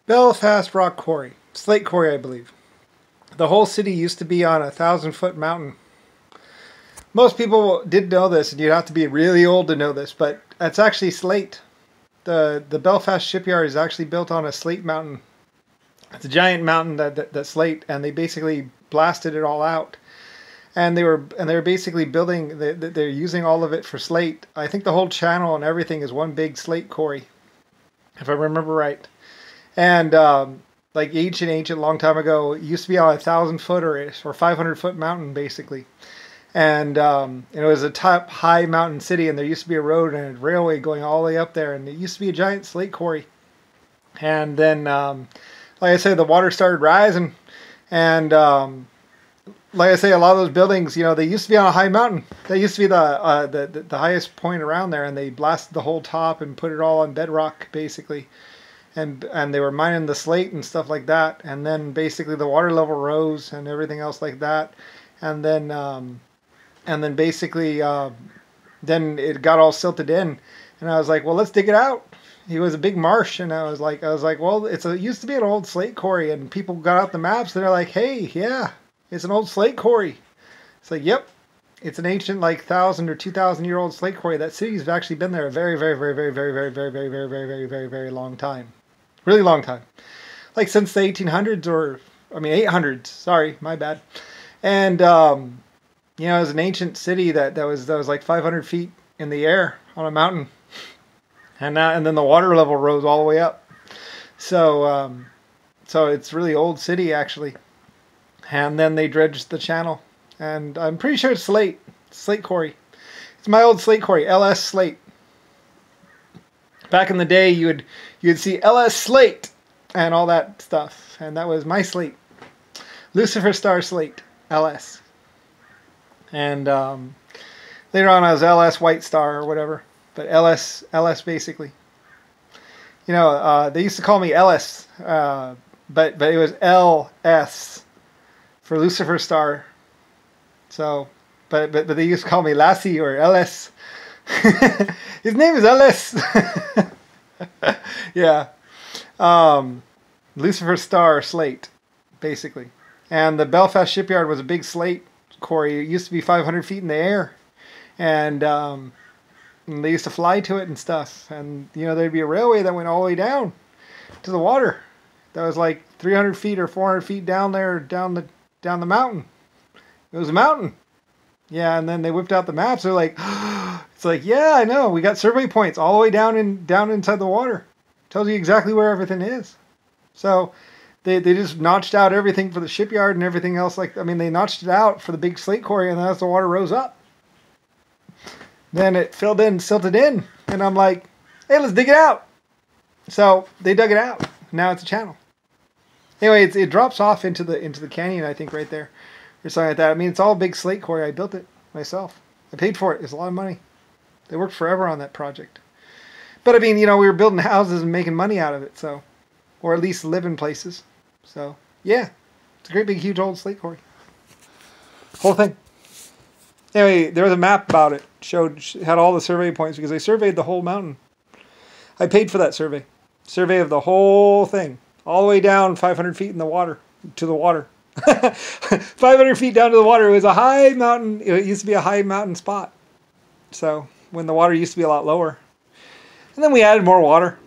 Bellfast rock quarry. Slate quarry, I believe. The whole city used to be on a 1,000-foot mountain. Most people did know this, and you'd have to be really old to know this, but it's actually slate. The Belfast shipyard is actually built on a slate mountain. It's a giant mountain that's slate, and they basically blasted it all out. And they were basically building. They're using all of it for slate. I think the whole channel and everything is one big slate quarry, if I remember right. And like ancient long time ago, it used to be on a 1,000-foot or 500-foot mountain basically. And it was a top high mountain city, and there used to be a road and a railway going all the way up there, and it used to be a giant slate quarry. And then, like I said, the water started rising, and like I say, a lot of those buildings, they used to be on a high mountain. They used to be the highest point around there, and they blasted the whole top and put it all on bedrock basically. And they were mining the slate and stuff like that, and then basically the water level rose and everything else like that, and then basically then it got all silted in, and I was like, well, let's dig it out. It was a big marsh, and I was like, well, it used to be an old slate quarry, and people got out the maps, and they're like, hey, yeah, it's an old slate quarry. It's like, yep, it's an ancient, like 1,000 or 2,000-year-old slate quarry. That city's actually been there a very, very, very, very, very, very, very, very, very, very, very, very, very long time. Really long time. Like since the 1800s, or, 800s. Sorry, my bad. And, it was an ancient city that was like 500 feet in the air on a mountain. And then the water level rose all the way up. So, so it's really old city, actually. And then they dredged the channel. And I'm pretty sure it's slate. Slate quarry. It's my old slate quarry, LS Slate. Back in the day, you'd see LS Slate and all that stuff, and that was my slate, Lusifer Star Slate, LS. And later on, I was LS White Star or whatever, but LS basically. They used to call me Ellis, but it was LS for Lucifer Star. So, but they used to call me Lassie or LS. His name is LS. Yeah. Lucifer Star Slate, basically. And the Belfast shipyard was a big slate quarry. It used to be 500 feet in the air. And they used to fly to it and stuff. And, there'd be a railway that went all the way down to the water. That was like 300 feet or 400 feet down there, down the mountain. It was a mountain. Yeah, and then they whipped out the maps. They're like, it's like, yeah, I know. We got survey points all the way down inside the water. Tells you exactly where everything is. So they just notched out everything for the shipyard and everything else. They notched it out for the big slate quarry, and as the water rose up, then it filled in, silted in, and I'm like, hey, let's dig it out. So they dug it out. Now it's a channel. Anyway, it drops off into the canyon, I think, right there, or something like that. It's all big slate quarry. I built it myself. I paid for it. It's a lot of money. They worked forever on that project. But we were building houses and making money out of it, so, or at least living places. So, yeah, it's a great big huge old slate quarry. Whole thing. Anyway, there was a map about it. Had all the survey points because they surveyed the whole mountain. I paid for that survey. Survey of the whole thing, all the way down 500 feet in the water, to the water. 500 feet down to the water. It was a high mountain. It used to be a high mountain spot. So when the water used to be a lot lower. And then we added more water.